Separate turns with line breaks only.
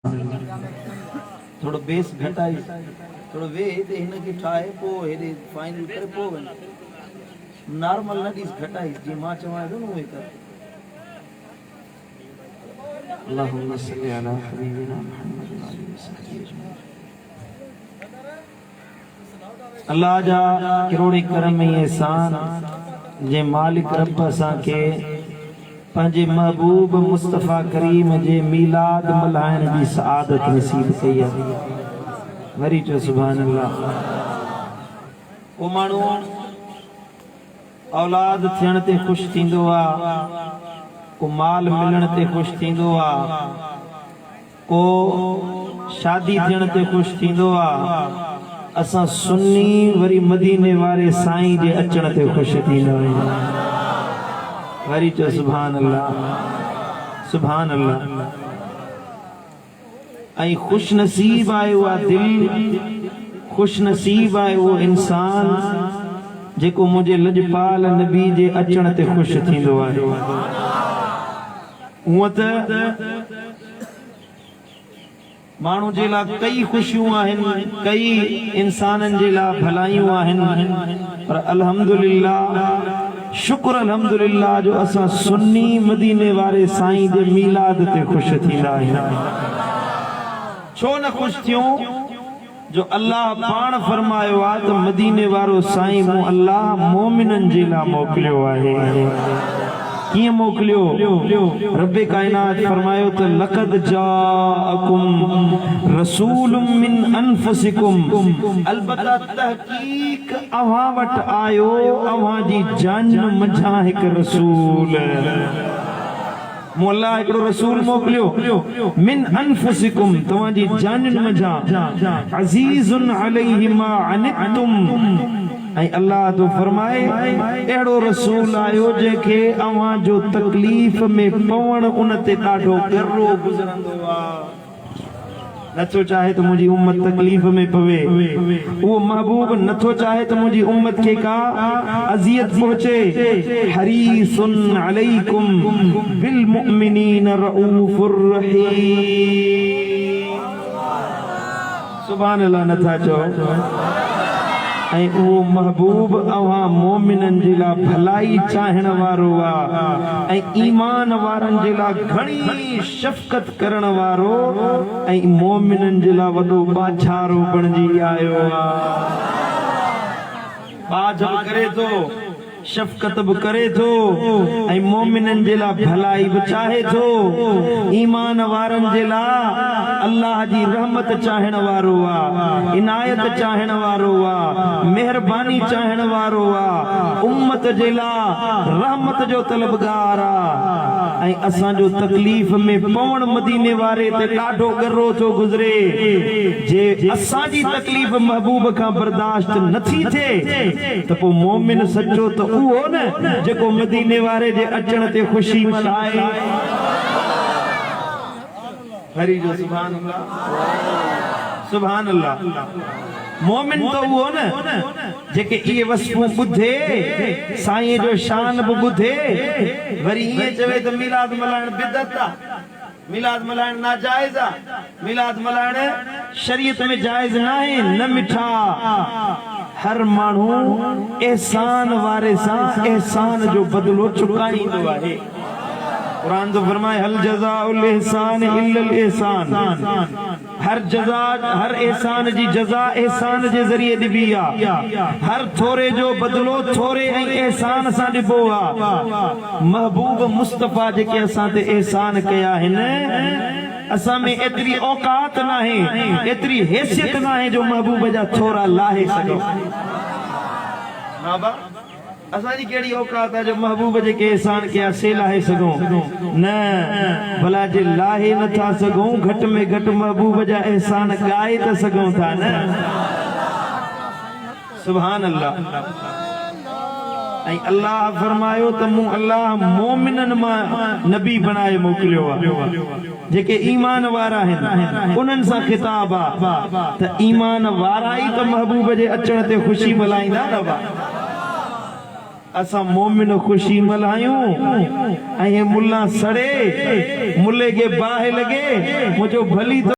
थोड़ो बेस घटाई थोड़ो वे ते हिन खे ठाहे पोइ हेॾे फाइनल करे पोइ वञ नॉर्मल न ॾिस घटाई जीअं मां चवां थो न उहे कर
अल्लाहुम्मा सल्ली अला हबीबिना मुहम्मद व आलिहि वसहबिहि अजमईन। अल्लाह जा करोड़ी करम ऐं एहसान जे मालिक रब असां खे पंहिंजे महबूब मुस्तफ़ा करीम जे मीलाद मल्हाइण जी सआदत नसीब कई आहे। वरी चओ सुभान अल्लाह।
ओ माण्हू
औलाद थियण ते ख़ुशि थींदो आहे, को माल मिलण ते ख़ुशि थींदो आहे, को शादी थियण ते ख़ुशि थींदो आहे। असां सुन्नी वरी मदीने वारे साईं जे अचण ते ख़ुशि थींदा आहियूं। वरी चओ सुभान अल्लाह सुभान अल्लाह। ऐं ख़ुशि नसीब आहे उहा दिलि, ख़ुशि नसीब आहे उहो इंसान जेको मुंहिंजे लजपाल नबी जे अचण ते ख़ुशि थींदो आहे। हूअं त माण्हू जे लाइ कई ख़ुशियूं आहिनि, कई इंसाननि जे लाइ भलाइयूं आहिनि, पर अल्हम्दुलिल्लाह शुक्र अल्हम्दुलिल्लाह जो असां सुन्नी मदीने वारे साईं जे मीलाद ते ख़ुशि थींदा आहियूं। छो न ख़ुशि थियूं जो अल्लाह पाण फरमायो आहे त मदीने वारो साईं मूं अल्लाह मोमिननि जे लाइ मोकिलियो आहे। कीअं मोकिलियो? रब्बे कायनात फरमायो त लक़द जाअकुम रसूलुम मिन अनफुसिकुम, अलबत्ता तहकीक अव्हां वटि आयो अव्हां जी जान मंझां हिकु रसूल। मूं अल्लाह हिकिड़ो रसूल मोकिलियो मिन अनफुसिकुम, तव्हांजी जाननि मंझां, अज़ीज़ुन अलैहि मा अनितुम। ऐं अल्लाह तो फरमाए अहिड़ो रसूल आयो जंहिंखे अव्हां जो तकलीफ़ में पवण उन ते ॾाढो गर्रो गुज़रंदो आहे। नथो चाहे त मुंहिंजी उम्मत तकलीफ़ में पवे, उहो महबूब नथो चाहे त मुंहिंजी उम्मत खे का अज़ियत पहुचे। हरीसुन अलैकुम बिल मुमिनीन रऊफुर रहीम। सुभान अल्लाह नथा चओ? ऐं उहो महबूब अव्हां मोमिननि जे लाइ भलाई चाहण वारो आहे ऐं ईमान वारनि जे लाइ घणी शफ़क़त करण वारो ऐं मोमिननि जे लाइ वॾो बाछारो बणिजी आयो आहे। बाज बि करे थो, शफ़क़त बि करे थो ऐं मोमिननि जे लाइ भलाई बि चाहे थो। ईमान वारनि जे लाइ अल्लाह जी रहमत चाहण वारो आहे, इनायत चाहण वारो आहे, मेहरबानी चाहण वारो आहे, उम्मत जे लाइ रहमत जो तलबगार आहे। ऐं असांजो तकलीफ़ में पवण मदीने वारे ते ॾाढो गर्रो थो गुज़रे। जे असांजी तकलीफ़ महबूब खां बर्दाश्त नथी थिए त पोइ मोमिन सचो त उहो न जेको मदीने वारे जे अचण ते ख़ुशी मल्हाए। हरी जो सुभान अल्लाह सुभान अल्लाह। मोमिन तो उहो न जेके इहे वस्फ़ूं ॿुधे, साईं जो शान बि ॿुधे, वरी ईअं चवे त मीलाद मल्हाइण बिदअत आहे, मीलाद मल्हाइण नाजाइज़ आहे, मीलाद मल्हाइण शरीयत में जाइज़ न आहे। न मिठा हर माण्हू एहसान वारे सां एहसान जो बदिलो चुकाईंदो आहे। कुरान तो फरमाए हल जज़ाउल इहसान इल्लल इहसान। हर जज़ा, हर एहसान जी जज़ा एहसान जे ज़रिए ॾिबी आहे। हर थोरे जो बदिलो थोरे ऐं एहसान सां ॾिबो आहे। महबूब मुस्तफ़ा जेके असां ते एहसान कया आहिनि, असां में एतिरी औकात न आहे, एतिरी हैसियत न आहे जो महबूब जा थोरा लाहे सघूं। असांजी कहिड़ी औकात आहे जो महबूब जेके एहसान कया से लाहे सघूं? न, भला जे लाहे नथा सघूं, घटि में घटि महबूब जा एहसान ॻाए त सघूं था न। सुभान अल्लाह। ऐं अल्लाह फरमायो त मूं अल्लाह मोमिननि मां नबी बनाए मोकिलियो आहे जेके ईमान वारा आहिनि। उन्हनि सां ख़िताब आहे त ईमान वारा ई त महबूब जे अचण ते ख़ुशी मल्हाईंदा न। असा मोमिन खुशी मल्हायूं ऐं मुल्ला सड़े मुल्ले के बाहि लगे मुझो भली तो